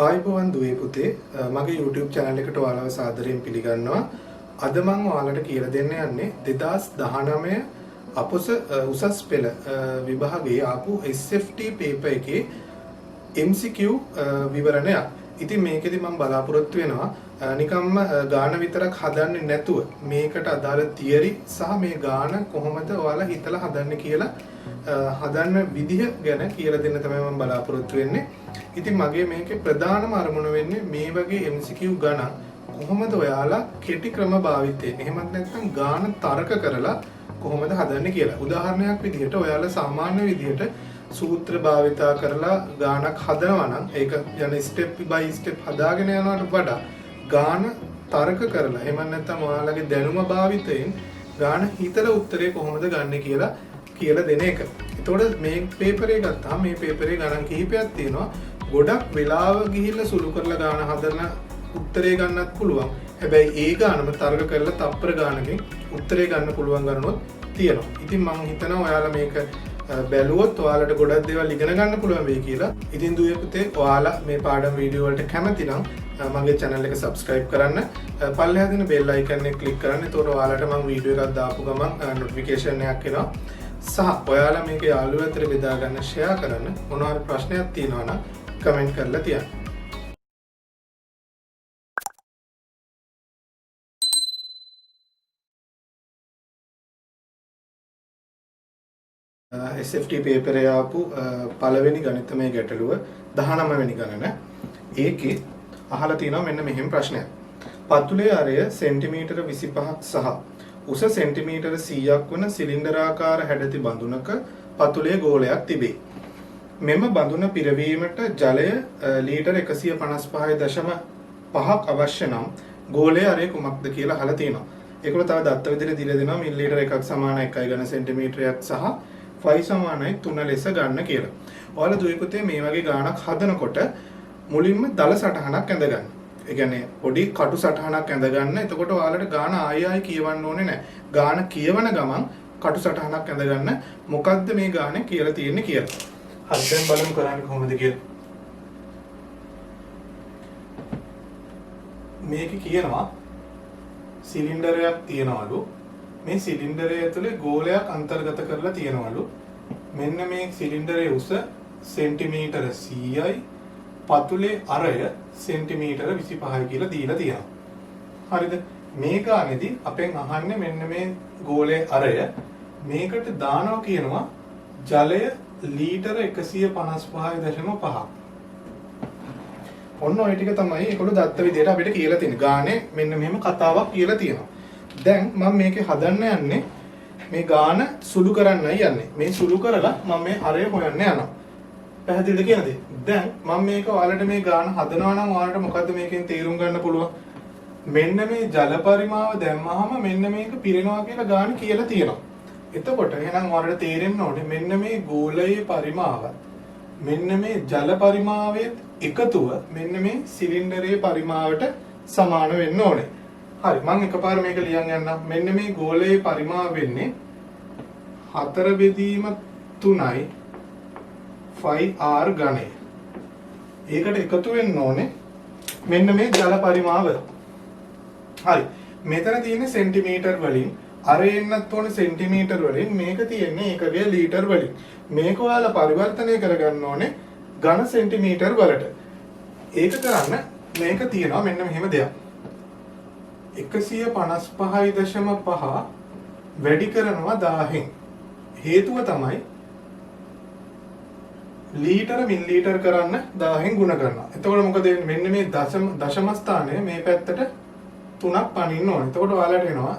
ආයුබෝවන් දුවේ පුතේ මගේ YouTube channel එකට ඔයාලව සාදරයෙන් පිළිගන්නවා. අද මම ඔයාලට කියලා දෙන්න යන්නේ 2019 අපොස උසස් පෙළ විභාගයේ ආපු SFT paper එකේ MCQ විවරණයක්. ඉතින් මේකෙදි මම බලාපොරොත්තු වෙනවා නිකම්ම ගාන විතරක් හදන්නේ නැතුව මේකට අදාළ තියරි සහ මේ ගාන කොහොමද ඔයාලා හිතලා හදන්නේ කියලා හදන්න විදිහ ගැන කියලා දෙන්න තමයි මම බලාපොරොත්තු වෙන්නේ. ඉතින් මගේ මේකේ ප්‍රධානම අරමුණ වෙන්නේ මේ වගේ MCQ ගණන් කොහොමද ඔයාලා කෙටි ක්‍රම භාවිතයෙන් එහෙමත් නැත්නම් ගාන තර්ක කරලා කොහොමද හදන්නේ කියලා. උදාහරණයක් විදිහට ඔයාලා සාමාන්‍ය විදිහට සූත්‍ර භාවිතා කරලා ගානක් හදනවා නම් ඒක යන ස්ටෙප් බයි ස්ටෙප් හදාගෙන යනවට වඩා ගාන තර්ක කරලා එහෙම නැත්නම් ඔයාලගේ දැනුම භාවිතයෙන් ගාන හිතලා උත්තරේ කොහොමද ගන්න කියලා දෙන එක. එතකොට මේ පේපර් එක ගත්තාම මේ පේපරේ ගණන් කිහිපයක් තියෙනවා. ගොඩක් වෙලාව ගිහිල්ලා සුළු කරලා ගාන හදන උත්තරේ ගන්නත් පුළුවන්. හැබැයි ඒ ගානම තර්ක කරලා තප්පර ගානකින් උත්තරේ ගන්න පුළුවන් ගණනොත් තියෙනවා. ඉතින් මම හිතනවා ඔයාලා මේක බැලුවොත් ඔයාලට ගොඩක් දේවල් ඉගෙන ගන්න පුළුවන් වෙයි කියලා. ඉතින් දුවේ පුතේ ඔයාලා මේ පාඩම් වීඩියෝ වලට කැමති නම් මගේ channel එක subscribe කරන්න. පල්ලෙහා තියෙන bell icon එක click කරන්න. එතකොට ඔයාලට මම වීඩියෝ එකක් දාපු ගමන් notification එකක් එනවා. සහ ඔයාලා මේක යාළුවෝ අතර බෙදා ගන්න share කරන්න. මොනවා හරි ප්‍රශ්නයක් තියෙනවා නම් comment කරලා තියන්න. SFT paper එකේ ආපු පළවෙනි ගණිතමය ගැටලුව 19 වෙනි ගණන. ඒකේ අහලා තියෙනවා මෙන්න මෙහෙම ප්‍රශ්නයක්. පතුලේ අරය සෙන්ටිමීටර 25ක් සහ උස සෙන්ටිමීටර 100ක් වන සිලින්ඩරාකාර හැඩති බඳුනක පතුලේ ගෝලයක් තිබේ. මෙම බඳුන පිරවීමට ජලය ලීටර 155.5ක් අවශ්‍ය නම් ගෝලයේ අරය කුමක්ද කියලා අහලා තියෙනවා. ඒකවල තව දත්ත විදිහට දීලා දෙනවා මිලිලීටර 1ක් සමාන 1 ඝන සෙන්ටිමීටරයක් සහ ෆයි සමානයි 3 ලෙස ගන්න කියලා. ඔයාලා දුවේ පුතේ මේ වගේ ගාණක් හදනකොට මුලින්ම දල සටහනක් ඇඳ ගන්න. ඒ කියන්නේ පොඩි කටු සටහනක් ඇඳ ගන්න. එතකොට ඔයාලට ගාණ ආයෙ කියවන්න ඕනේ නැහැ. ගාණ කියවන ගමන් කටු සටහනක් ඇඳ ගන්න. මොකද්ද මේ ගාණේ කියලා තියෙන්නේ කියලා. හරි දැන් බලමු කරන්නේ කොහොමද කියලා. මේක කියනවා සිලින්ඩරයක් තියනවලු. මේ සිලින්ඩරය ඇතුලේ ගෝලයක් අන්තර්ගත කරලා තියෙනවලු. මෙන්න මේ සිලින්ඩරයේ උස සෙන්ටිමීටර 100යි පතුලේ අරය සෙන්ටිමීටර 25යි කියලා දීලා තියෙනවා. හරිද? මේ ගානේදී අපෙන් අහන්නේ මෙන්න මේ ගෝලයේ අරය මේකට දානවා කියනවා ජලය ලීටර 155.5. ඔන්න ඔය ටික තමයි ඒකවල දත්ත විදියට අපිට කියලා තියෙන්නේ. ගානේ මෙන්න මෙහෙම කතාවක් කියලා තියෙනවා. දැන් මම මේකේ හදන්න යන්නේ මේ ගාන සුළු කරන්නයි යන්නේ. මේ සුළු කරලා මම මේ අරය හොයන්න යනවා. පැහැදිලිද කියනද? දැන් මම මේක ඔයාලට මේ ගාන හදනවා නම් ඔයාලට මොකද්ද මේකෙන් තේරුම් ගන්න පුළුවන්? මෙන්න මේ ජල පරිමාව දැම්මහම මෙන්න මේක පිරෙනවා කියලා ගාන කියලා තියෙනවා. එතකොට එහෙනම් ඔයාලට තේරෙන්න ඕනේ මෙන්න මේ ගෝලයේ පරිමාව මෙන්න මේ ජල පරිමාවයේ එකතුව මෙන්න මේ සිලින්ඩරයේ පරිමාවට සමාන වෙන්න ඕනේ. හරි මම එකපාර මේක ලියන් යන්නම්. මෙන්න මේ ගෝලයේ පරිමාව වෙන්නේ 4 බෙදීම 3යි 5r ඝනය. ඒකට එකතු වෙන්න ඕනේ මෙන්න මේ ජල පරිමාව. හරි මෙතන තියෙන්නේ සෙන්ටිමීටර් වලින් අරේ එන්නත් ඕනේ සෙන්ටිමීටර් වලින් මේක තියෙන්නේ ඒකගේ ලීටර් වලින්. මේක ඔයාලා පරිවර්තනය කරගන්න ඕනේ ඝන සෙන්ටිමීටර් වලට. ඒක කරන්න මේක තියෙනවා මෙන්න මෙහෙම දෙයක්. 155.5 වැඩි කරනවා 1000න්. හේතුව තමයි ලීටර මිලිලීටර කරන්න 1000න් ගුණ කරනවා. එතකොට මොකද වෙන්නේ? මෙන්න මේ දශම ස්ථානය මේ පැත්තට 3ක් පනින්න ඕනේ. එතකොට ඔයාලට එනවා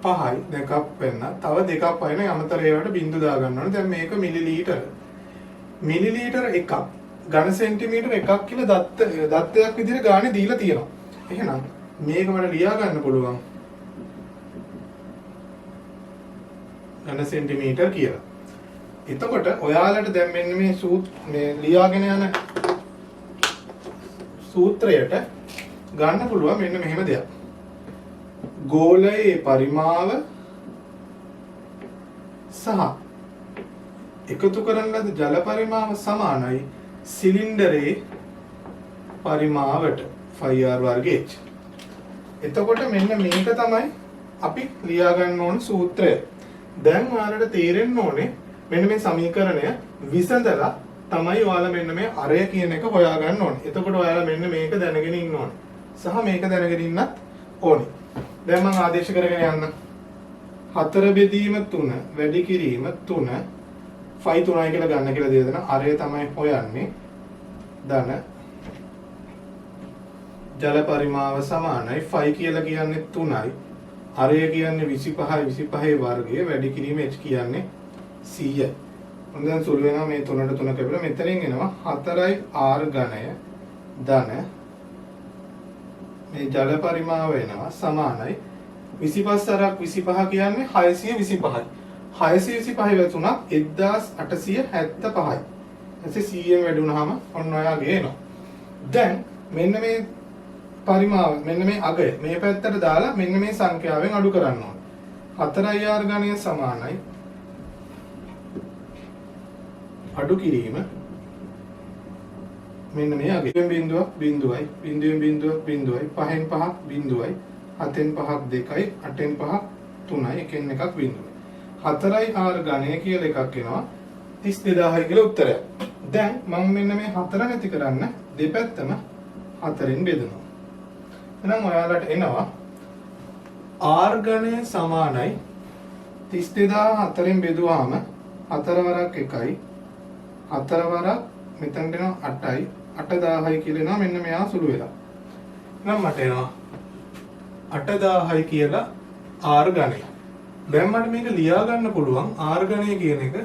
5යි දෙකක් වෙන්න. තව දෙකක් පයින් අමතර ඒවට බිංදු දා ගන්න ඕනේ. දැන් මේක මිලිලීටර. මිලිලීටර එකක් ඝන සෙන්ටිමීටර එකක් කියලා දත්තයක් විදිහට ගානේ දීලා තියෙනවා. එහෙනම් මේක මට ලියා ගන්න පුළුවන් ඝන සෙන්ටිමීටර කියලා. එතකොට ඔයාලට දැන් මෙන්න මේ ලියාගෙන යන සූත්‍රයට ගන්න පුළුවන් මෙන්න මෙහෙම දෙයක්. ගෝලයේ පරිමාව සහ එකතු කරන ලද ජල පරිමාව සමානයි සිලින්ඩරේ පරිමාවට 5r වර්ග h. එතකොට මෙන්න මේක තමයි අපි ලියා ගන්න ඕන සූත්‍රය. දැන් ඔයාලට තේරෙන්න ඕනේ මෙන්න මේ සමීකරණය විසඳලා තමයි ඔයාලා මෙන්න මේ අරය කියන එක හොයා ගන්න ඕනේ. එතකොට ඔයාලා මෙන්න මේක දැනගෙන ඉන්න ඕනේ. සහ මේක දැනගෙන ඉන්නත් ඕනේ. දැන් මම ආදේශ කරගෙන යන්න. 4 බෙදීම 3 වැඩි කිරීම 3 ෆයි 3යි කියලා ගන්න කියලා දෙන අරය තමයි හොයන්නේ. ධන ජල පරිමාව සමානයි ෆයි කියලා කියන්නේ 3යි. අරය කියන්නේ 25යි 25යි වර්ගය වැඩි කිරීම h කියන්නේ 100. දැන් සුළු වෙනවා මේ 3ට 3 කැපිලා මෙතනින් එනවා 4යි r ඝනය ධන මේ ජල පරිමාව වෙනවා සමානයි 25 අරක් 25 කියන්නේ 625යි 625 වැතුණා 1875යි එතකොට 100න් වැඩි වුණාම ඔන්න ඔයාගේ එනවා දැන් මෙන්න මේ පරිමාව මෙන්න මේ අගය මේ පැත්තට දාලා මෙන්න මේ සංඛ්‍යාවෙන් අඩු කරන්න ඕනේ 4යි r ඝනය සමානයි අඩු කිරීම මෙන්න මේ අගය බිඳුවක් බිඳුවයි බිඳුවෙන් බිඳුවක් බිඳුවයි පහෙන් පහක් බිඳුවයි හතෙන් පහක් දෙකයි අටෙන් පහක් තුනයි එකෙන් එකක් බිඳුවයි 4යි r ඝනය කියලා එකක් එනවා 32000යි කියලා උත්තරයක් දැන් මම මෙන්න මේ 4 නැති කරන්න දෙපැත්තම 4ෙන් බෙදනවා එහෙනම් ඔයාලට එනවා r ඝනය සමානයි 32000 4ෙන් බෙදුවාම 4 වරක් 1යි 4 වරක් මෙතනට එනවා 8යි 8000යි කියලා එනවා මෙන්න මෙයා සුළු වෙලා. එහෙනම් මට එනවා 8000යි කියලා r ඝනය. දැන් මට මේක ලියා ගන්න පුළුවන් r ඝනය කියන එක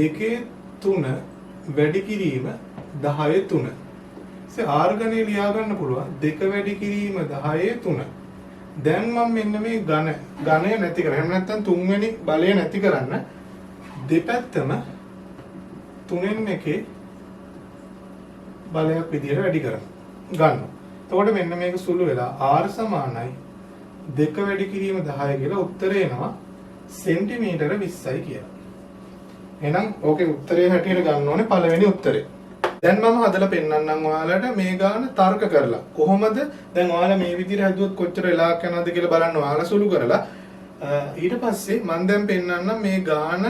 2 3 වැඩි කිරීම 10 3. r ඝනය ලියා ගන්න පුළුවන් 2 වැඩි කිරීම 10 3. දැන් මම මෙන්න මේ ඝනය නැති කරා. එහෙම නැත්නම් තුන්වෙනි බලය නැති කරන්න දෙපැත්තම 3න් එකේ බලයක් විදියට වැඩි ගන්නවා. එතකොට මෙන්න මේක සුළු වෙලා r සමානයි 2 වැඩි කිරීම 10 කියලා උත්තරේ එනවා සෙන්ටිමීටර 20යි කියලා. එහෙනම් ඕකේ උත්තරේ හැටියට ගන්න ඕනේ පළවෙනි උත්තරේ. දැන් මම හදලා පෙන්නන්නම් ඔයාලට මේ ගාන තර්ක කරලා. කොහොමද දැන් ඔයාලා මේ විදිහට හදුවොත් කොච්චර වෙලාවක් යනවද කියලා බලන්න ඔයාලා සුළු කරලා ඊට පස්සේ මම දැන් පෙන්නන්නම් මේ ගාන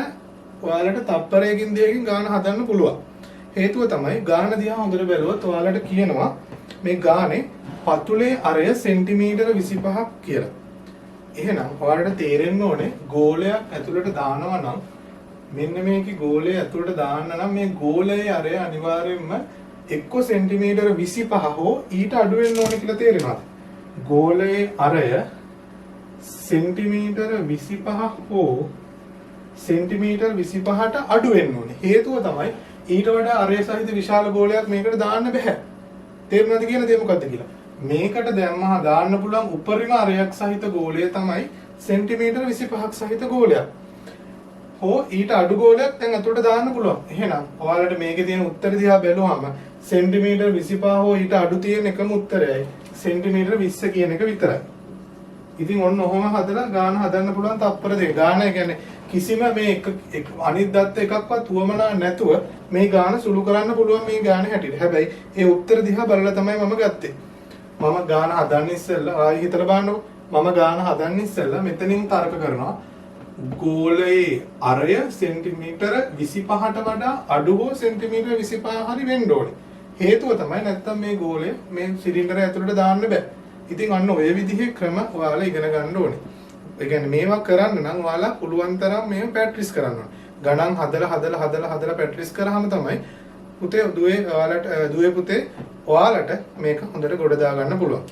ඔයාලට තප්පරයකින් දෙකකින් ගාන හදන්න පුළුවන්. හේතුව තමයි ගාන දිහා හොඳට බැලුවොත් ඔයාලට කියනවා මේ ගානේ පතුලේ අරය සෙන්ටිමීටර 25ක් කියලා. එහෙනම් ඔයාලට තේරෙන්න ඕනේ ගෝලයක් ඇතුළට දානවා නම් මෙන්න මේකේ ගෝලය ඇතුළට දාන්න නම් මේ ගෝලයේ අරය අනිවාර්යයෙන්ම එක්ක සෙන්ටිමීටර 25 හෝ ඊට අඩු වෙන්න ඕනේ කියලා තේරෙනවා. ගෝලයේ අරය සෙන්ටිමීටර 25 හෝ සෙන්ටිමීටර් 25ට අඩු වෙන්න ඕනේ. හේතුව තමයි ඊට වඩා අරය සහිත විශාල ගෝලයක් මේකට දාන්න බෑ. තේරුණාද කියන දේ මොකද්ද කියලා? මේකට දැම්මම දාන්න පුළුවන් උපරිම අරයක් සහිත ගෝලය තමයි සෙන්ටිමීටර් 25ක් සහිත ගෝලයක්. හෝ ඊට අඩු ගෝලයක් දැන් අතට දාන්න පුළුවන්. එහෙනම් ඔයාලට මේකේ තියෙන උත්තර දිහා බැලුවම සෙන්ටිමීටර් 25 හෝ ඊට අඩු තියෙන එකම උත්තරයයි සෙන්ටිමීටර් 20 කියන එක විතරයි. ඉතින් ඔන්න ඔහොම හදලා ගාන හදන්න පුළුවන් තප්පර දෙක. ගාන කියන්නේ කිසිම මේ අනිත් දත්ත එකක්වත් වමනා නැතුව මේ ගාන සුළු කරන්න පුළුවන් මේ ගාන හැටියට. හැබැයි ඒ උත්තර දිහා බලලා තමයි මම ගත්තේ. මම ගාන හදන්න ඉස්සෙල්ලා ආයෙ හිතලා බලන්නකො. මම ගාන හදන්න ඉස්සෙල්ලා මෙතනින් තර්ක කරනවා. ගෝලයේ අරය සෙන්ටිමීටර 25ට වඩා අඩු හෝ සෙන්ටිමීටර 25 හරි වෙන්න ඕනේ. හේතුව තමයි නැත්තම් මේ ගෝලය මේ සිලින්ඩරය ඇතුළට දාන්න බෑ. ඉතින් අන්න ඔය විදිහේ ක්‍රම ඔයාලා ඉගෙන ගන්න ඕනේ. ඒ කියන්නේ මේවා කරන්න නම් ඔයාලා පුළුවන් තරම් මේව ප්‍රැක්ටිස් කරන්න ඕනේ. ගණන් හදලා ප්‍රැක්ටිස් කරාම තමයි පුතේ දුවේ පුතේ ඔයාලට මේක හොඳට ගොඩ දා ගන්න පුළුවන්.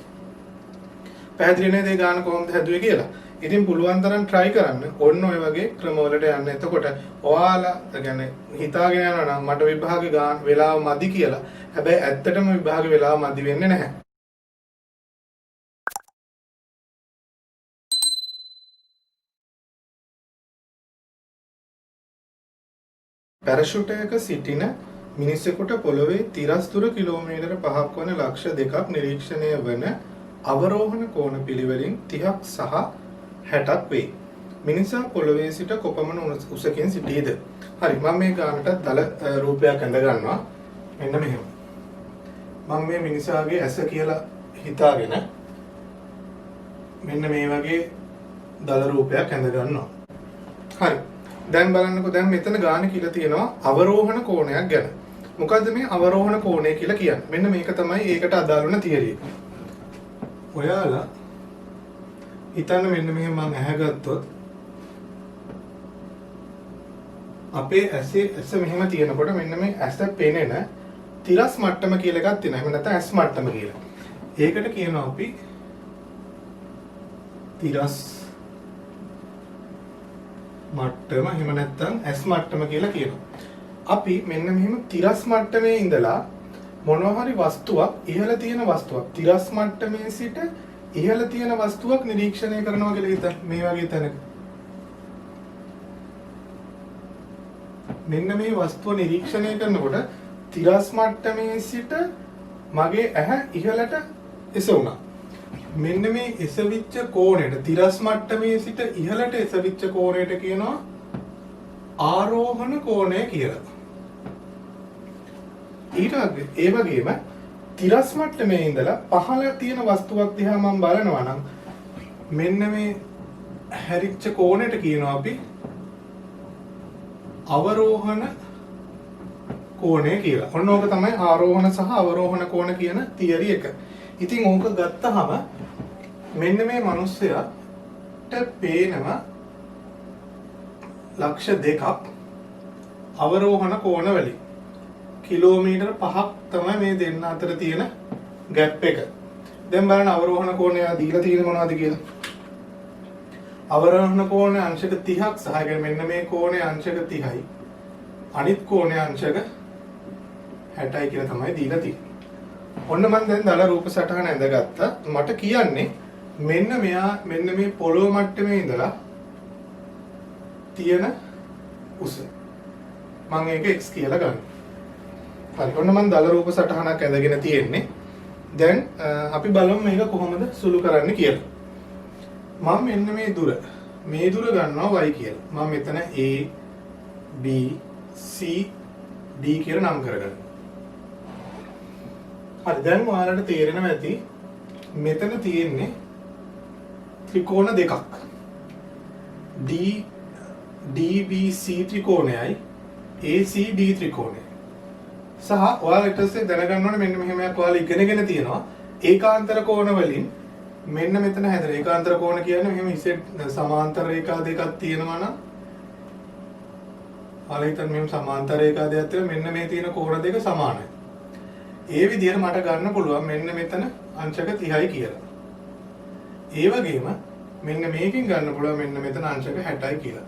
පැහැදිලි නේද ඒ ගාන කොහොමද හැදුවේ කියලා? ඉතින් පුළුවන් තරම් try කරන්න. ඔන්න ඔය වගේ ක්‍රමවලට යන්න. එතකොට ඔයාලා කියන්නේ හිතාගෙන යනවා නම් මට විභාගේ ගාන වෙලාව මදි කියලා. හැබැයි ඇත්තටම විභාගේ වෙලාව මදි වෙන්නේ නැහැ. පැරෂුටයක සිටින මිනිසෙකුට පොළොවේ තිරස් දුර කිලෝමීටර 5ක් වන ලක්ෂ 2ක් නිරීක්ෂණය වන අවරෝහණ කෝණ පිළිවෙලින් 30ක් සහ 60ක් වේ. මිනිසා පොළොවේ සිට කොපමණ උසකින් සිටීද? හරි මම මේ ගානට දල රූපයක් ඇඳ ගන්නවා. මෙන්න මෙහෙම. මම මේ මිනිසාගේ ඇස කියලා හිතාගෙන මෙන්න මේ වගේ දල රූපයක් ඇඳ ගන්නවා. හරි. දැන් බලන්නකෝ දැන් මෙතන ගාන කියලා තියෙනවා අවරෝහණ කෝණයක් ගැන. මොකද්ද මේ අවරෝහණ කෝණය කියලා කියන්නේ? මෙන්න මේක තමයි ඒකට අදාළ වෙන තියරිය. ඔයාලා හිතන්න මෙන්න මෙහෙම මම ඇහැගත්තොත් අපේ ඇස මෙහෙම තියෙනකොට මෙන්න මේ ඇස පෙනෙන තිරස් මට්ටම කියලා එකක් තියෙනවා. එහෙම නැත්නම් ඇස් මට්ටම කියලා. ඒකට කියනවා අපි තිරස් මට්ටම එහෙම නැත්නම් ඇස් මට්ටම කියලා කියනවා. අපි මෙන්න මෙහෙම තිරස් මට්ටමේ ඉඳලා මොනවා හරි වස්තුවක් ඉහළ තියෙන වස්තුවක් තිරස් මට්ටමේ සිට ඉහළ තියෙන වස්තුවක් නිරීක්ෂණය කරනවා කියලා හිතන්න. මේ වගේ තැනක මෙන්න මේ වස්තුව නිරීක්ෂණය කරනකොට තිරස් මට්ටමේ සිට මගේ ඇහැ ඉහළට එසවුණා. මෙන්න මේ එසවිච්ච කෝණයට තිරස් මට්ටමේ සිට ඉහළට එසවිච්ච කෝණයට කියනවා ආරෝහණ කෝණය කියලා. ඊට ඒ වගේම තිරස් මට්ටමේ ඉඳලා පහළ තියෙන වස්තුවක් දිහා මම බලනවා නම් මෙන්න මේ හැරිච්ච කෝණයට කියනවා අපි අවරෝහණ කෝණය කියලා. ඔන්න ඕක තමයි ආරෝහණ සහ අවරෝහණ කෝණ කියන තියරි එක. ඉතින් ඕක ගත්තාම මෙන්න මේ මිනිස්සයාට පේනවා ලක්ෂ 2ක් අවරෝහණ කෝණ වලින් කිලෝමීටර් 5ක් තමයි මේ දෙන්න අතර තියෙන ગેප් එක. දැන් බලන්න අවරෝහණ කෝණය දීලා තියෙන මොනවද කියලා. අවරෝහණ කෝණය අංශක 30ක් සහ මෙන්න මේ කෝණය අංශක 30යි. අනිත් කෝණය අංශක 60යි කියලා තමයි දීලා තියෙන්නේ. ඔන්න මම දැන් දල රූප සටහන ඇඳගත්තා. මට කියන්නේ මෙන්න මේ පොළොව මට්ටමේ ඉඳලා තියෙන උස. මම ඒක x කියලා ගන්නවා. හරි. ඔන්න මම දල රූප සටහනක් ඇඳගෙන තියෙන්නේ. දැන් අපි බලමු මේක කොහොමද සුළු කරන්න කියලා. මම මෙන්න මේ දුර ගන්නවා y කියලා. මම මෙතන a b c d කියලා නම් කරගන්නවා. හරි. දැන් ඔයාලට තේරෙනවා ඇති මෙතන තියෙන්නේ ත්‍රිකෝණ දෙකක්. DBC ත්‍රිකෝණයයි ACD ත්‍රිකෝණයයි. සහ ඔයාලා ඊට පස්සේ දැනගන්න ඕනේ මෙන්න මෙහෙමයක් ඔයාලා ඉගෙනගෙන තියෙනවා ඒකාන්තර කෝණ වලින් මෙන්න මෙතන හැදෙන ඒකාන්තර කෝණ කියන්නේ මෙහෙම ඉසෙට් සමාන්තර රේඛා දෙකක් තියෙනවා නම් ඔයාලා හිතන්න මෙහෙම සමාන්තර රේඛා දෙකක් තියෙනවා මෙන්න මේ තියෙන කෝණ දෙක සමානයි. ඒ විදිහට මට ගන්න පුළුවන් මෙන්න මෙතන අංශක 30යි කියලා. ඒ වගේම මෙන්න මේකෙන් ගන්න පුළුවන් මෙන්න මෙතන අංශක 60යි කියලා.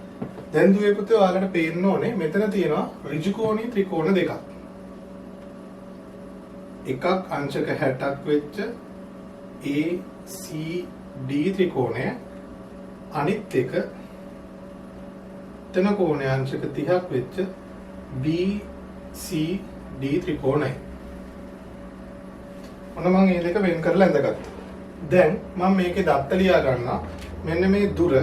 දැන් දුවේ පුතේ ඔයාලට පේන්න ඕනේ මෙතන තියෙනවා ඍජුකෝණී ත්‍රිකෝණ දෙකක්. එකක් අංශක 60ක් වෙච්ච ACD ත්‍රිකෝණය අනිත් එක තන කෝණය අංශක 30ක් වෙච්ච BCD ත්‍රිකෝණය. ඔන්න මම මේ දෙක වෙන් කරලා ඇඳගත්තා. දැන් මම මේකේ දත්ත ලියා ගන්නවා. මෙන්න මේ දුර y.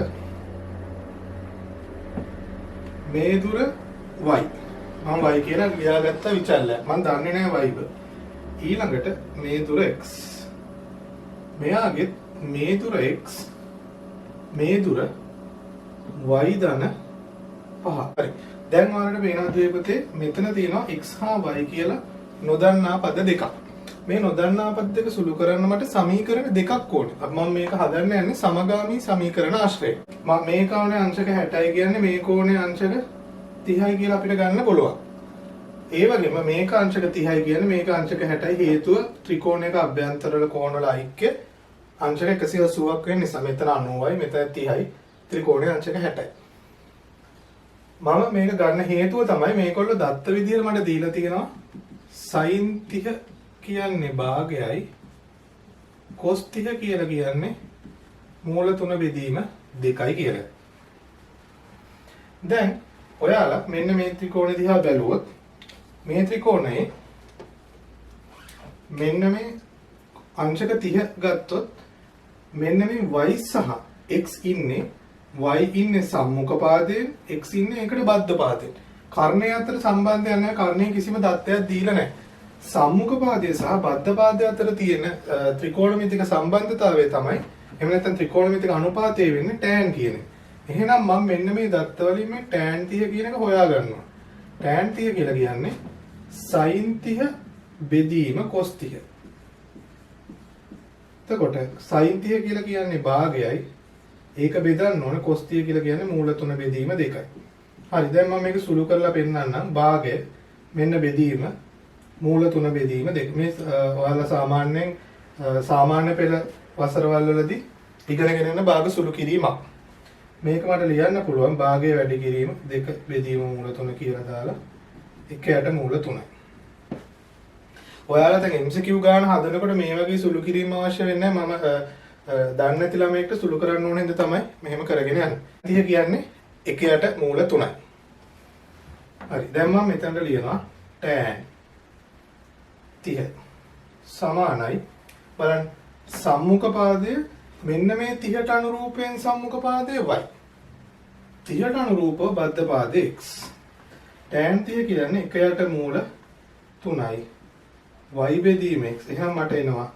මම y කියලා ලියාගත්ත විචල්ලයක්. මම දන්නේ නැහැ y. ඊළඟට මේ දුර x. මෙයාගේ මේ දුර x. මේ දුර y ධන 5. හරි. දැන් ඔයාලට පේනවා දෙපතේ මෙතන තියෙනවා x හා y කියලා නොදන්නා පද දෙකක්. මේ නොදන්නා පද දෙක සුළු කරන්න මට සමීකරණ දෙකක් ඕනේ. මම මේක හදන්න යන්නේ සමගාමී සමීකරණ ආශ්‍රයෙන්. මම මේ කෝණේ අංශක 60යි කියන්නේ මේ කෝණේ අංශක 30යි කියලා අපිට ගන්න පුළුවන්. ඒ වගේම මේක අංශක 30යි කියන්නේ මේක අංශක 60යි හේතුව ත්‍රිකෝණයක අභ්‍යන්තරවල කෝණවල ඓක්‍ය අංශක 180ක් වෙන නිසා මෙතන 90යි මෙතන 30යි ත්‍රිකෝණයේ අංශක 60යි. මම මේක ගන්න හේතුව තමයි මේගොල්ලෝ දත්ත විදියට මට දීලා තියෙනවා sin 30 කියන්නේ භාගයයි cos 30 කියලා කියන්නේ මූල 3 බෙදීම 2යි කියලා. දැන් ඔයාලා මෙන්න මේ ත්‍රිකෝණය දිහා බැලුවොත් මේ ත්‍රිකෝණයේ මෙන්න මේ අංශක 30 ගත්තොත් මෙන්න මේ y සහ x ඉන්නේ y ඉන්නේ සම්මුඛ පාදයෙන් x ඉන්නේ ඒකට බද්ධ පාදයෙන්. කර්ණය අතර සම්බන්ධයක් නැහැ. කර්ණයේ කිසිම දත්තයක් දීලා නැහැ. සම්මුඛ පාදයේ සහ බද්ධ පාදයේ අතර තියෙන ත්‍රිකෝණමිතික සම්බන්ධතාවය තමයි එහෙම නැත්නම් ත්‍රිකෝණමිතික අනුපාතය වෙන්නේ tan කියන එක. එහෙනම් මම මෙන්න මේ දත්ත වලින් මේ tan 30 කියන එක හොයා ගන්නවා. tan 30 කියලා කියන්නේ sin 30 බෙදීම cos 30. එතකොට sin 30 කියලා කියන්නේ භාගයයි. ඒක බෙදන්න ඕනේ cos 30 කියලා කියන්නේ මූල 3 බෙදීම 2යි. හරි දැන් මම මේක සුළු කරලා පෙන්නන්නම්. භාගය මෙන්න බෙදීම මූල 3 බෙදීම 2. මේ ඔයාලා සාමාන්‍යයෙන් සාමාන්‍ය පෙළ වසරවල් වලදී ඉගෙනගෙන යන භාග සුළු කිරීමක්. මේක මට ලියන්න පුළුවන් භාගය වැඩි කිරීම 2 බෙදීම මූල 3 කියලා දාලා 1යට මූල 3යි. ඔයාලා දැන් MCQ ගාන හදනකොට මේ වගේ සුළු කිරීම අවශ්‍ය වෙන්නේ නැහැ. මම දන්නේ නැති ළමයෙක්ට සුළු කරන්න ඕන හින්දා තමයි මෙහෙම කරගෙන යන්නේ. 30 කියන්නේ 1යට මූල 3යි. හරි. දැන් මම මෙතනට ලියනවා tan 30 සමානයි බලන්න සම්මුඛ පාදය මෙන්න මේ 30ට අනුරූපයෙන් සම්මුඛ පාදය y. 30ට අනුරූපව බද්ධ පාදය x. tan 30 කියන්නේ 1යට මූල 3යි. y බෙදීම x. එහෙනම් මට එනවා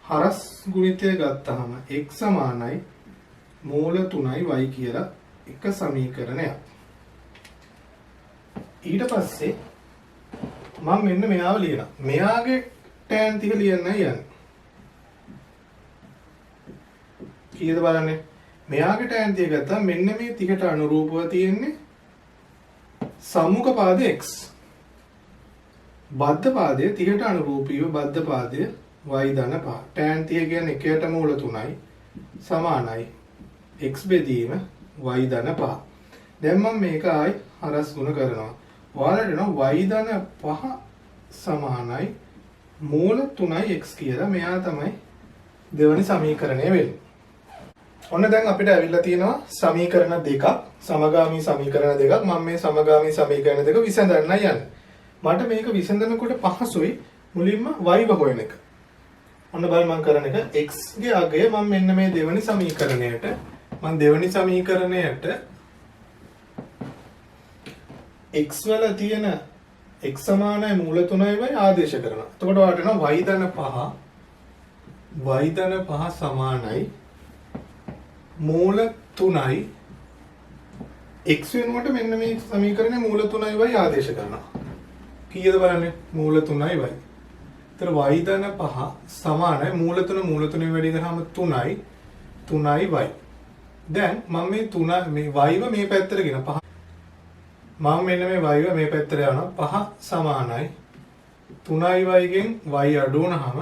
හරස් ගුණිතය ගත්තාම x සමානයි මූල 3යි y කියලා එක සමීකරණයක්. ඊට පස්සේ මම මෙන්න මෙයාව ලියනවා. මෙයාගේ tan 30 ලියන්නයි යන්නේ. කීයද බලන්න. මෙයාගේ tan 30 ගත්තාම මෙන්න මේ 30ට අනුරූපව තියෙන්නේ සම්මුඛ පාදය x. බද්ධ පාදය 30ට අනුරූපීව බද්ධ පාදය y ධන 5. tan 30 කියන්නේ 1ට මූල 3යි සමානයි x බෙදීම y ධන 5. දැන් මම මේක ආයි හරස් ගුණ කරනවා. ඔයාලට එනවා y ධන 5 සමානයි මූල 3යි x කියලා. මෙයා තමයි දෙවැනි සමීකරණය වෙන්නේ. ඔන්න දැන් අපිට ඇවිල්ලා තියෙනවා සමීකරණ දෙකක්, සමගාමී සමීකරණ දෙකක්. මම මේ සමගාමී සමීකරණ දෙක විසඳන්නයි යන්නේ. මට මේක විසඳනකොට පහසුයි මුලින්ම y හොයන එක. ඔන්න බලන්න මම කරන එක x ගේ අගය මම මෙන්න මේ දෙවැනි සමීකරණයට x වල තියෙන x සමානයි මූල 3යි y ආදේශ කරනවා. එතකොට ඔයාලට එනවා y ධන 5 සමානයි මූල 3යි x වෙනුවට මෙන්න මේ සමීකරණය මූල 3යි y ආදේශ කරනවා. කීයද බලන්න මූල 3යි y. එතන y ධන 5 සමානයි මූල 3 වැඩි කරාම 3යි y. දැන් මම මේ 3 මේ y ව මේ පැත්තට ගෙන 5 මම මෙන්න මේ y ව මේ පැත්තට යනවා 5 සමානයි 3යි y ගෙන් y අඩු වුණාම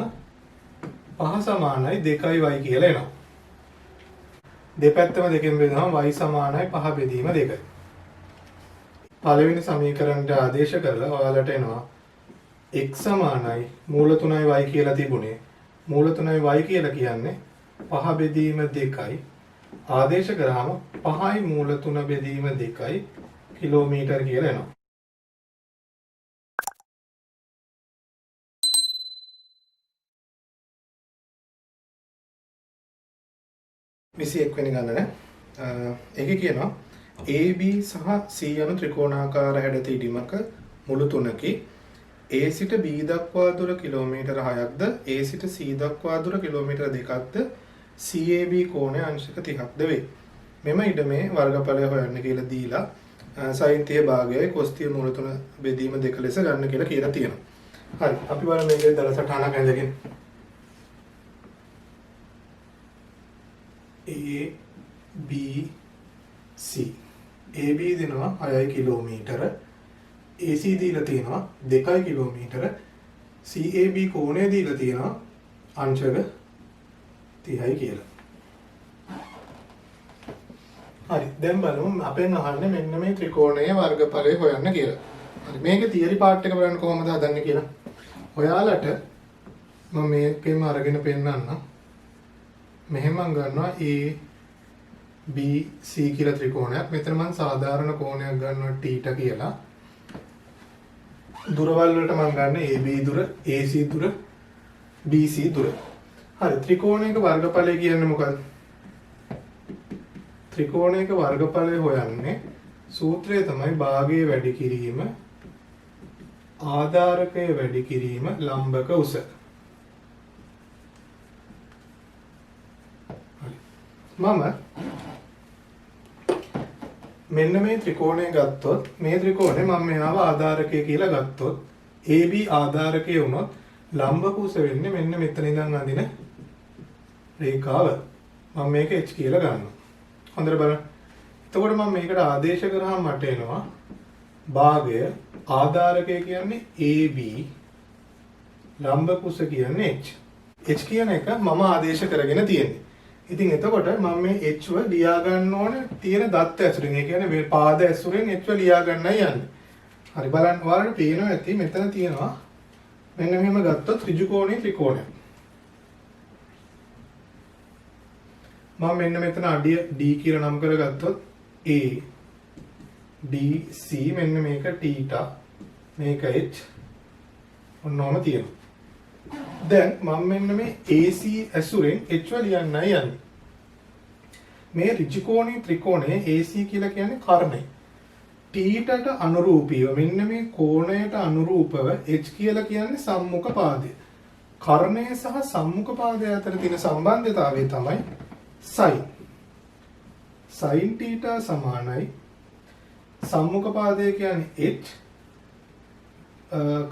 5 සමානයි 2යි y කියලා එනවා. දෙපැත්තම දෙකෙන් බෙදුනහම y සමානයි 5 බෙදීම 2යි. පළවෙනි සමීකරණයට ආදේශ කරලා ඔයාලට එනවා x සමානයි මූල 3යි y කියලා තිබුණේ. මූල 3යි y කියලා කියන්නේ 5 බෙදීම 2යි. ආදේශ කරාම 5යි මූල 3 බෙදීම 2යි කිලෝමීටර් කියලා එනවා. විසිඑක් වෙනි ගණන ඒකේ කියනවා AB සහ C යන ත්‍රිකෝණාකාර හැඩතීඩීමක මුළු තුනකි A සිට B දක්වා දුර කිලෝමීටර 6ක්ද A සිට C දක්වා දුර කිලෝමීටර 2ක්ද CAB කෝණය අංශක 30ක්ද වේ. මෙම ඉඩමේ වර්ගඵලය හොයන්න කියලා දීලා sin 30 භාගයයි cos 30 මූල 3 බෙදීම 2 ලෙස ගන්න කියලා කියලා තියෙනවා. හරි අපි බලමු මේකේ දල සටහනක් ඇඳගෙන A B C AB දෙනවා 6 කිලෝමීටර AC දීලා තියෙනවා 2 කිලෝමීටර CAB කෝණය දීලා තියෙනවා අංශක 30යි කියලා. හරි දැන් බලමු අපෙන් අහන්නේ මෙන්න මේ ත්‍රිකෝණයේ වර්ගඵලය හොයන්න කියලා. හරි මේකේ තියරි පාර්ට් එක බලන්න කොහොමද හදන්නේ කියලා. ඔයාලට මම මේකෙම අරගෙන පෙන්නන්නම්. මෙහෙම ගන්නවා A B C කියලා ත්‍රිකෝණයක්. මෙතන මම සාධාරණ කෝණයක් ගන්නවා θ කියලා. දුරවල් වලට මම ගන්න AB දුර, AC දුර, BC දුර. හරි ත්‍රිකෝණයක වර්ගඵලය කියන්නේ මොකක්ද? ත්‍රිකෝණයක වර්ගඵලය හොයන්නේ සූත්‍රය තමයි භාගයේ වැඩි කිරීම ආධාරකය වැඩි කිරීම ලම්බක උස. මම මෙන්න මේ ත්‍රිකෝණය ගත්තොත් මේ ත්‍රිකෝණය මම මෙයාව ආධාරකය කියලා ගත්තොත් AB ආධාරකය වුණොත් ලම්බක උස වෙන්නේ මෙන්න මෙතන ඉඳන් අඳින රේඛාව. මම මේක H කියලා ගන්නවා. හොඳට බලන්න. එතකොට මම මේකට ආදේශ කරාම මට එනවා භාගය ආධාරකය කියන්නේ AB ලම්බක උස කියන්නේ H. H කියන එක මම ආදේශ කරගෙන තියෙන්නේ. ඉතින් එතකොට මම මේ H ව ලියා ගන්න ඕන තියෙන දත්ත ඇසුරින්. ඒ කියන්නේ මේ පාද ඇසුරින් H ව ලියා ගන්නයි යන්නේ. හරි බලන්න ඔයාලට පේනවා ඇති මෙතන තියෙනවා මෙන්න මෙහෙම ගත්තොත් ත්‍රිජුකෝණී ත්‍රිකෝණයක්. මම මෙන්න මෙතන අඩිය D කියලා නම් කරගත්තොත් A D C මෙන්න මේක θ මේක H ඔන්නෝම තියෙනවා. දැන් මම මෙන්න මේ AC ඇසුරෙන් H ව ලියන්නයි යන්නේ. මේ ත්‍රිජුකෝණී ත්‍රිකෝණයේ AC කියලා කියන්නේ කර්ණය. θට අනුරූපීව මෙන්න මේ කෝණයට අනුරූපව H කියලා කියන්නේ සම්මුඛ පාදය. කර්ණය සහ සම්මුඛ පාදය අතර තියෙන සම්බන්ධතාවය තමයි sin. sin θ සමානයි සම්මුඛ පාදය කියන්නේ H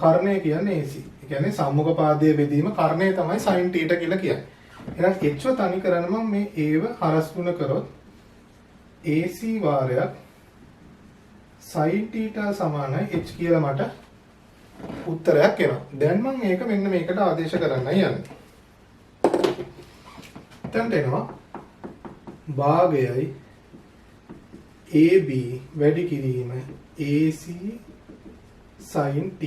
කර්ණය කියන්නේ AC. ඒ කියන්නේ සම්මුඛ පාදයේ බෙදීම කර්ණය තමයි sin θ කියලා කියන්නේ. එහෙනම් H ව තනි කරන මම මේ A ව හරස් ගුණ කරොත් AC වාරයක් sin θ සමානයි H කියලා මට උත්තරයක් එනවා. දැන් මම මේක මෙන්න මේකට ආදේශ කරන්නයි යන්නේ. එතනට එනවා භාගයයි AB වැඩි කිරීම AC sin θ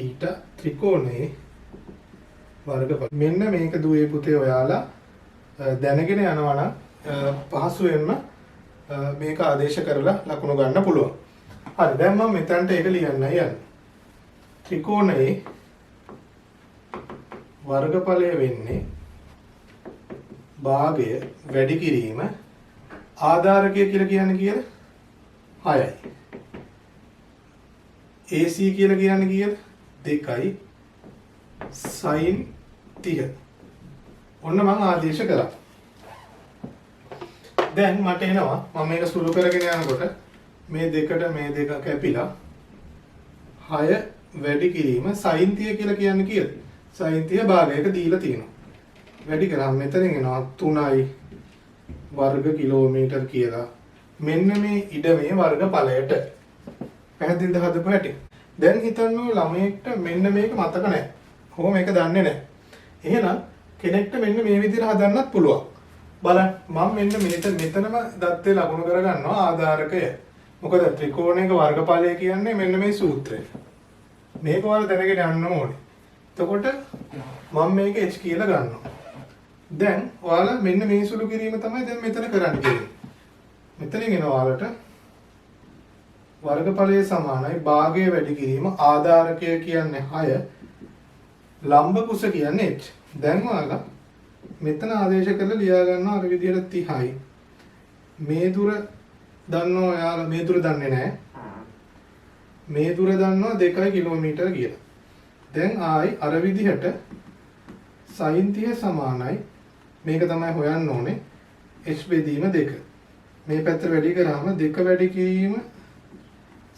ත්‍රිකෝණයේ වර්ගඵල. මෙන්න මේක දුවේ පුතේ ඔයාලා දැනගෙන යනවා නම් පහසුවෙන්ම මේක ආදේශ කරලා ලකුණු ගන්න පුළුවන්. හරි දැන් මම මෙතනට ඒක ලියන්නයි යන්නේ. ත්‍රිකෝණයේ වර්ගඵලය වෙන්නේ භාගය වැඩි කිරීම ආධාරකය කියලා කියන්නේ කීයද? 6යි. AC කියලා කියන්නේ කීයද? 2යි. sin 30. ඔන්න මම ආදේශ කරා. දැන් මට එනවා මම මේක සුළු කරගෙන යනකොට මේ දෙකට මේ දෙක කැපිලා 6 වැඩි කිරීම sin 30 කියලා කියන්නේ කීයද? sin 30 භාගයක දීලා තියෙනවා. වැඩි කරාම මෙතනින් එනවා 3යි වර්ග කිලෝමීටර් කියලා. මෙන්න මේ ඉඩමේ වර්ගඵලයට පැහැදිලිද හදපු හැටි. දැන් හිතන්න ඔය ළමයෙක්ට මෙන්න මේක මතක නැහැ. කොහොම මේක දන්නේ නැහැ. එහෙනම් කෙනෙක්ට මෙන්න මේ විදිහට හදන්නත් පුළුවන්. බලන්න මම මෙන්න මෙතනම දත්තේ ලකුණු කරගන්නවා ආධාරකය. මොකද ත්‍රිකෝණයක වර්ගඵලය කියන්නේ මෙන්න මේ සූත්‍රය. මේක ඔයාලා දැනගෙන යන්න ඕනේ. එතකොට මම මේක h කියලා ගන්නවා. දැන් ඔයාලා මෙන්න මේ සුළු කිරීම තමයි දැන් මෙතන කරන්න තියෙන්නේ. මෙතනින් එන ඔයාලට වර්ගඵලය සමානයි භාගය වැඩි කිරීම ආධාරකය කියන්නේ 6 ලම්බ කුස කියන්නේ h. දැන් ඔයාලා මෙතන ආදේශ කරලා ලියා ගන්නවා අර විදිහට 30යි. මේ දුර දන්නවා ඔයාලා මේ දුර දන්නේ නැහැ. මේ දුර දන්නවා 2 කිලෝමීටර කියලා. දැන් ආයි අර විදිහට sin 30 සමානයි මේක තමයි හොයන්න ඕනේ h බෙදීම 2. මේ පැත්තට වැඩි කරාම 2 වැඩි කිරීම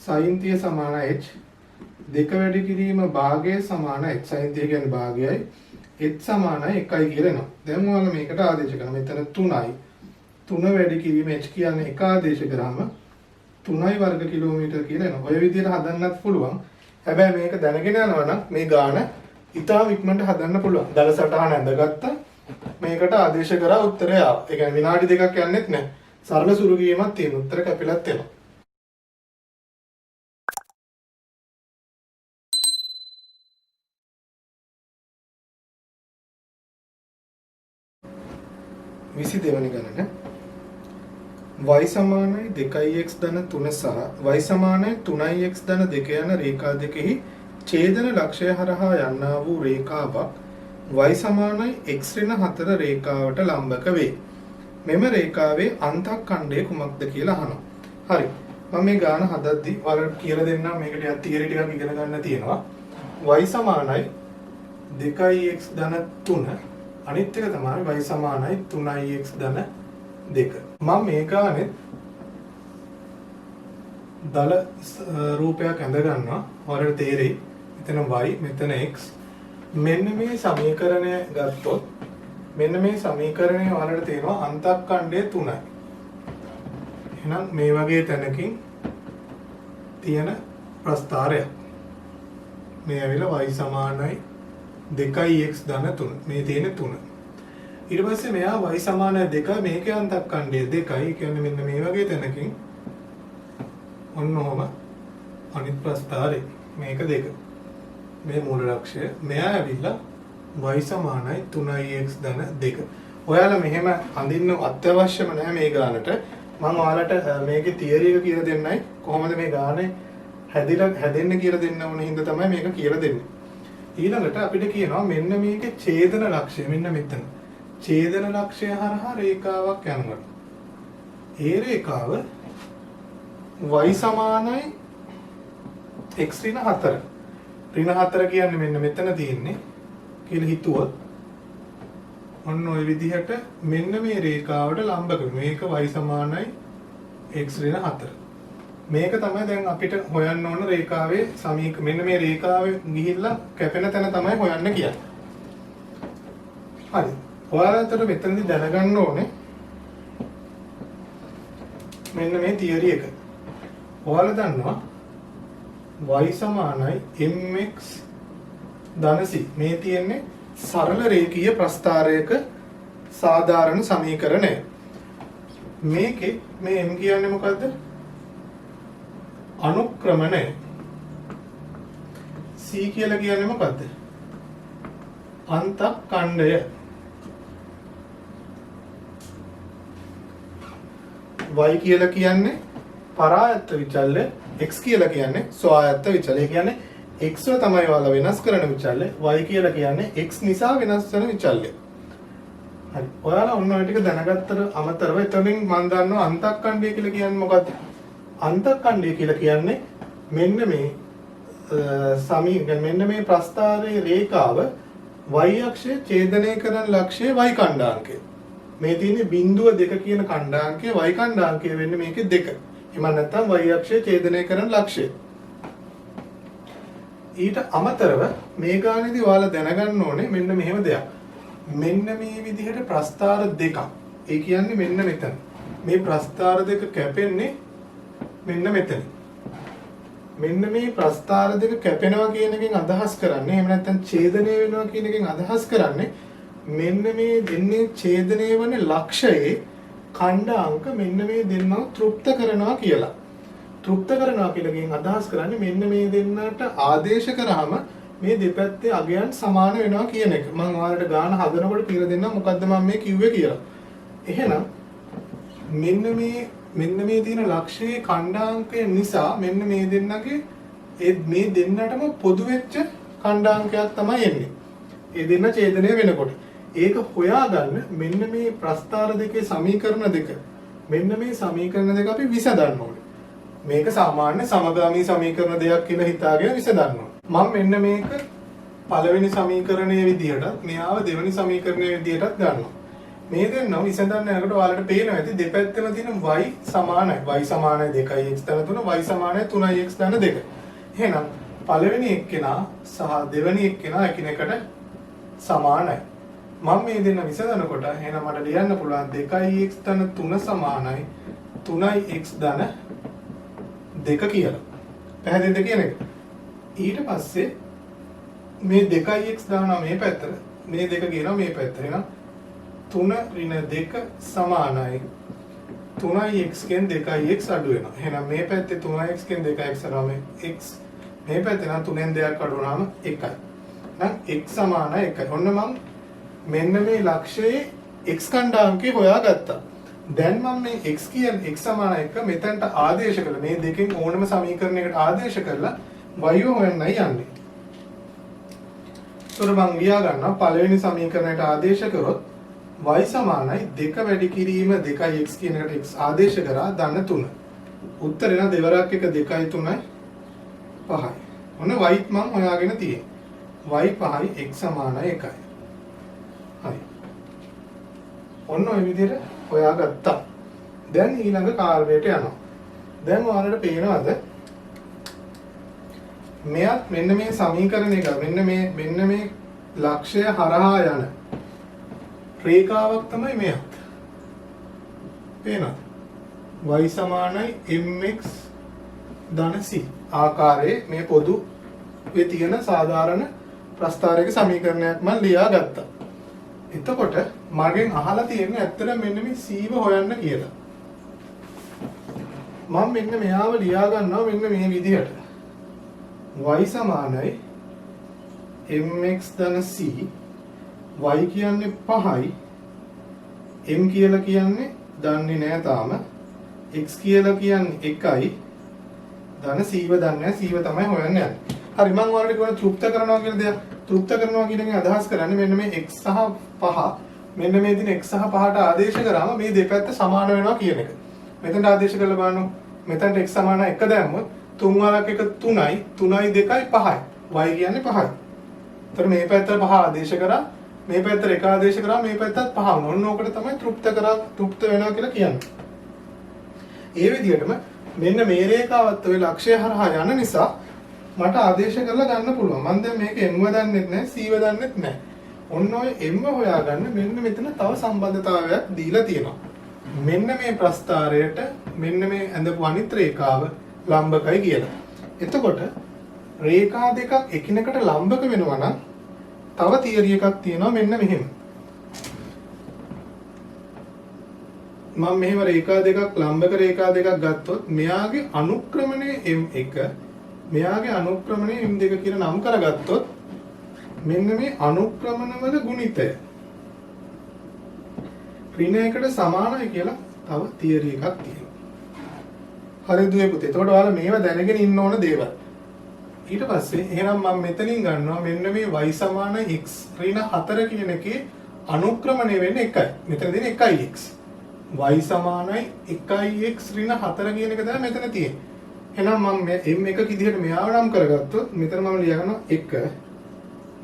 sin 30 සමානයි h. 2 වැඩි කිරීම භාගය සමානයි h. sin 30 කියන්නේ භාගයයි. h සමානයි 1යි කියලා එනවා. දැන් ඔයාලා මේකට ආදේශ කරනවා. මෙතන 3යි. 3 වැඩි කිරීම h කියන්නේ 1 ආදේශ කරාම 3යි වර්ග කිලෝමීටර කියලා එනවා. ඔය විදිහට හදන්නත් පුළුවන්. හැබැයි මේක දැනගෙන යනවා නම් මේ ගාන ඉතාම ඉක්මනට හදන්න පුළුවන්. දල සටහන ඇඳගත්තා. මේකට ආදේශ කරා උත්තරය ආවා. ඒ කියන්නේ විනාඩි 2ක් යන්නෙත් නැහැ. සරල සුළු කිරීමක් තියෙන උත්තර කැපිලත් එනවා. විසි දෙවැනි ගණන y සමානයි 2x ධන 3 සහ y සමානයි 3x ධන 2 යන රේඛා දෙකෙහි ඡේදන ලක්ෂය හරහා යන්නා වූ රේඛාවක් y සමානයි x ඍණ 4 රේඛාවට ලම්බක වේ. මෙම රේඛාවේ අන්තක්ඛණ්ඩය කුමක්ද කියලා අහනවා. හරි. මම මේ ගාන හදද්දි ඔයාලට කියලා දෙන්නම් මේක ටිකක් තියරි ටිකක් ඉගෙන ගන්න තියෙනවා. y සමානයි 2x ධන 3 අනිත් එක තමයි y සමානයි 3x ධන 2. මම මේ ගානේ දල රූපයක් ඇඳ ගන්නවා. ඔයාලට තේරෙයි. මෙතන y මෙතන x. මෙන්න මේ සමීකරණය ගත්තොත් මෙන්න මේ සමීකරණය ඔයාලට තේරෙනවා අන්තක්ඛණ්ඩය 3යි. එහෙනම් මේ වගේ තැනකින් තියෙන ප්‍රස්ථාරයක්. මේ ඇවිල්ලා y සමානයි 2x ධන 3. මේ තියෙන 3. ඊට පස්සේ මෙයා y සමානයි 2 මේකේ අන්තක්ඛණ්ඩය 2යි. කියන්නේ මෙන්න මේ වගේ තැනකින් ඔන්න ඔහම අනිත් ප්‍රස්ථාරේ මේක 2. මේ මූලලක්ෂය මෙයා ඇවිල්ලා y සමානයි 3x ධන 2. ඔයාලා මෙහෙම අඳින්න අත්‍යවශ්‍යම නැහැ මේ ගානට. මම ඔයාලට මේකේ තියරි එක කියලා දෙන්නයි කොහොමද මේ ගානේ හැදෙන්න කියලා දෙන්න ඕන හින්දා තමයි මේක කියලා දෙන්නේ. ඊළඟට අපිට කියනවා මෙන්න මේකේ ඡේදන ලක්ෂය මෙන්න මෙතන. ඡේදන ලක්ෂය හරහා රේඛාවක් යනවා. ඒ රේඛාව y සමානයි x ඍණ 4. ඍණ 4 කියන්නේ මෙන්න මෙතන තියෙන්නේ කියලා හිතුවොත් ඔන්න ඔය විදිහට මෙන්න මේ රේඛාවට ලම්බ කරමු. මේක y සමානයි x ඍණ 4. මේක තමයි දැන් අපිට හොයන්න ඕන රේඛාවේ මෙන්න මේ රේඛාවේ ගිහිල්ලා කැපෙන තැන තමයි හොයන්න කියන්නේ. හරි. ඔයාලට මෙතනදී දැනගන්න ඕනේ මෙන්න මේ තියරි එක. ඔයාලා දන්නවා y සමානයි mx ධන c. මේ තියෙන්නේ සරල රේඛීය ප්‍රස්ථාරයක සාධාරණ සමීකරණය. මේකේ මේ m කියන්නේ මොකද්ද? අනුක්‍රමණය. c කියලා කියන්නේ මොකද්ද? අන්තක්ඛණ්ඩය. y කියලා කියන්නේ පරායත්ත විචල්‍ය, x කියලා කියන්නේ ස්වායත්ත විචල්‍ය. ඒ කියන්නේ x ව තමයි ඔයාලා වෙනස් කරන විචල්‍ය, y කියලා කියන්නේ x නිසා වෙනස් වෙන විචල්‍ය. හරි. ඔයාලා ඔන්න ඔය ටික දැනගත්තට අමතරව එතනින් මම දන්නවා අන්තක්ඛණ්ඩය කියලා කියන්නේ මොකද්ද? අන්තක්ඛණ්ඩය කියලා කියන්නේ මෙන්න මේ මෙන්න මේ ප්‍රස්ථාරයේ රේඛාව y අක්ෂයේ ඡේදනය කරන ලක්ෂයේ y ඛණ්ඩාංකය. මේ තියෙන්නේ බිඳුව 2 කියන ඛණ්ඩාංකය y ඛණ්ඩාංකය වෙන්නේ මේකේ 2. එහෙම නැත්නම් y අක්ෂයේ ඡේදනය කරන ලක්ෂය. ඊට අමතරව මේ ගානේදී ඔයාලා දැනගන්න ඕනේ මෙන්න මෙහෙම දෙයක්. මෙන්න මේ විදිහට ප්‍රස්ථාර දෙකක්. ඒ කියන්නේ මෙන්න මෙතන. මේ ප්‍රස්ථාර දෙක කැපෙන්නේ මෙන්න මෙතන. මෙන්න මේ ප්‍රස්ථාර දෙක කැපෙනවා කියන එකෙන් අදහස් කරන්නේ එහෙම නැත්නම් ඡේදනය වෙනවා කියන එකෙන් අදහස් කරන්නේ මෙන්න මේ දෙන්නේ ඡේදනය වෙන ලක්ෂයේ ඛණ්ඩාංක මෙන්න මේ දෙන්නව තෘප්ත කරනවා කියලා. තෘප්ත කරනවා කියලාකින් අදහස් කරන්නේ මෙන්න මේ දෙන්නට ආදේශ කරාම මේ දෙපැත්තේ අගයන් සමාන වෙනවා කියන එක. මම ඔයාලට ගාන හදනකොට කියලා දෙන්නම් මොකද්ද මම මේ කිව්වේ කියලා. එහෙනම් මෙන්න මේ තියෙන ලක්ෂයේ ඛණ්ඩාංකය නිසා මෙන්න මේ දෙන්නගේ මේ දෙන්නටම පොදු වෙච්ච ඛණ්ඩාංකයක් තමයි එන්නේ. ඒ දෙන්න ඡේදනය වෙනකොට. ඒක හොයාගන්න මෙන්න මේ ප්‍රස්ථාර දෙකේ සමීකරණ දෙක. මෙන්න මේ සමීකරණ දෙක අපි විසඳන්න ඕනේ. මේක සාමාන්‍ය සමගාමී සමීකරණ දෙයක් කියලා හිතාගෙන විසඳනවා. මම මෙන්න මේක පළවෙනි සමීකරණයේ විදිහට මෙයාව දෙවෙනි සමීකරණයේ විදිහටත් ගන්නවා. මේ දෙන්නව විසඳන්න යනකොට ඔයාලට පේනවා ඇති දෙපැත්තම තියෙන y සමානයි. y සමානයි 2x ධන 3 y සමානයි 3x ධන 2. එහෙනම් පළවෙනි එක්කෙනා සහ දෙවෙනි එක්කෙනා එකිනෙකට සමානයි. මම මේ දෙන්න විසඳනකොට එහෙනම් මට ලියන්න පුළුවන් 2x ධන 3 සමානයි 3x ධන 2 කියලා. පැහැදිලිද කියන එක? ඊට පස්සේ මේ 2x දානවා මේ පැත්තට, මේ 2 ගේනවා මේ පැත්තට. එහෙනම් 3 ඍණ 2 සමානයි 3x කෙන් 2x අඩු වෙනවා. එහෙනම් මේ පැත්තේ 3x කෙන් 2x අඩුවම x, මේ පැත්තේ නම් 3ෙන් 2ක් අඩු වුණාම 1යි. එහෙනම් x සමානයි 1යි. ඔන්න මම මෙන්න මේ ලක්ෂයේ x ඛණ්ඩාංකය හොයාගත්තා. දැන් මම මේ x කියන්නේ x සමාන 1 මෙතනට ආදේශ කළා. මේ දෙකෙන් ඕනම සමීකරණයකට ආදේශ කරලා y හොයන්නයි යන්නේ. ඒතර මම ලියා ගන්නවා පළවෙනි සමීකරණයට ආදේශ කරොත් y සමානයි 2 වැඩි කිරීම 2x කියන එකට x ආදේශ කරා ධන 3. උත්තරේ නම් දෙවරක් එක 2යි 3යි 5යි. ඔන්න y මම හොයාගෙන තියෙන්නේ. y 5යි x සමානයි 1යි. හරි. ඔන්න ඔය විදිහට හොයාගත්තා. දැන් ඊළඟ කාර්යයට යනවා. දැන් ඔයාලට පේනවද මෙයත් මෙන්න මේ සමීකරණය එක මෙන්න මේ ලක්ෂය හරහා යන රේඛාවක් තමයි මෙයත්. පේනවද? y සමානයි mx ධන c ආකාරයේ මේ පොදුවේ තියෙන සාධාරණ ප්‍රස්ථාරයක සමීකරණයක් මම ලියා ගත්තා. එතකොට මගෙන් අහලා තියෙන්නේ ඇත්තටම මෙන්න මේ c ව හොයන්න කියලා. මම මෙන්න මෙයාව ලියා ගන්නවා මෙන්න මේ විදිහට. y සමානයි mx ධන c y කියන්නේ 5යි m කියලා කියන්නේ දන්නේ නැහැ තාම x කියලා කියන්නේ 1යි ධන c ව දන්නේ නැහැ c ව තමයි හොයන්න යන්නේ. හරි මම ඔයාලට කියන තෘප්ත කරනවා කියන දේ තෘප්ත කරනවා කියන එකෙන් අදහස් කරන්නේ මෙන්න මේ x සහ 5 මෙන්න මේ දින x සහ 5ට ආදේශ කරාම මේ දෙපැත්ත සමාන වෙනවා කියන එක. මෙතනට ආදේශ කරලා බලන්න. මෙතනට x සමානයි 1 දැම්මොත් 3 වරක් 1 3යි 3යි 2යි 5යි. y කියන්නේ 5යි. ඒතර මේ පැත්තට 5 ආදේශ කරා මේ පැත්තට 1 ආදේශ කරා මේ පැත්තත් 5 වුණා. ඔන්න ඕකට තමයි තෘප්ත වෙනවා කියලා කියන්නේ. ඒ විදිහටම මෙන්න මේ රේඛාවත් ඔය ලක්ෂය හරහා යන නිසා මට ආදේශ කරලා ගන්න පුළුවන්. මම දැන් මේක m ව දන්නෙත් නැහැ c ව දන්නෙත් නැහැ. ඔන්න ඔය m ව හොයාගන්න මෙන්න මෙතන තව සම්බන්ධතාවයක් දීලා තියෙනවා. මෙන්න මේ ප්‍රස්ථාරයට මෙන්න මේ ඇඳපු අනිත් රේඛාව ලම්බකයි කියලා. එතකොට රේඛා දෙකක් එකිනෙකට ලම්බක වෙනවා නම් තව තියරි එකක් තියෙනවා මෙන්න මෙහෙම. මම මෙහෙම රේඛා දෙකක් ලම්බක රේඛා දෙකක් ගත්තොත් මෙයාගේ අනුක්‍රමණය m1 මෙයාගේ අනුක්‍රමණය m2 කියලා නම් කරගත්තොත් මෙන්න මේ අනුක්‍රමණවල ගුණිතය ඍණයකට සමානයි කියලා තව තියරි එකක් තියෙනවා. හරිද දුවේ පුතේ? එතකොට ඔයාලා මේවා දැනගෙන ඉන්න ඕන දේවල්. ඊට පස්සේ එහෙනම් මම මෙතනින් ගන්නවා මෙන්න මේ y සමාන x ඍණ 4 කියන එකේ අනුක්‍රමණය වෙන්නේ 1යි. මෙතන දෙන්නේ 1x. y සමානයි 1x ඍණ 4 කියන එක තමයි මෙතන තියෙන්නේ. එහෙනම් මම m1 විදිහට මෙයාව නම් කරගත්තොත් මෙතන මම ලියා ගන්නවා 1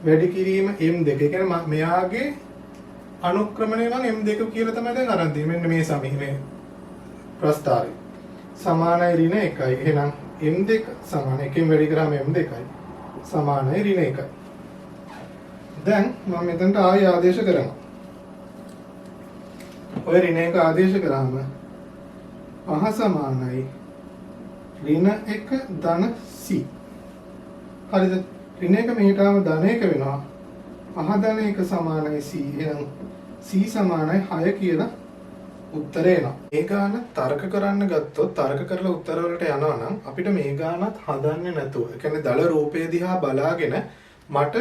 වැඩි කිරීම m2. ඒ කියන්නේ මෙයාගේ අනුක්‍රමණය මම m2 කියලා තමයි දැන් අරන් තියෙන්නේ. මෙන්න මේ සමීකරණය ප්‍රස්ථාරය සමානයි ඍණ 1යි. එහෙනම් m2 සමාන 1කින් වැඩි කරාම m2යි සමානයි ඍණ 1යි. දැන් මම මෙතනට ආයෙ ආදේශ කරනවා. ඔය ඍණ 1 ආදේශ කරාම 5 සමානයි ඍණ 1 ධන c. හරිද? ඍණ 1 මෙහෙටම ධන 1 වෙනවා. 5 ධන 1 සමානයි c. එහෙනම් c සමානයි 6 කියලා උත්තරේ එනවා. මේ ගාන තර්ක කරන්න ගත්තොත් තර්ක කරලා උත්තර වලට යනවා නම් අපිට මේ ගානත් හදන්නේ නැතුව, ඒ කියන්නේ දල රූපේ දිහා බලාගෙන මට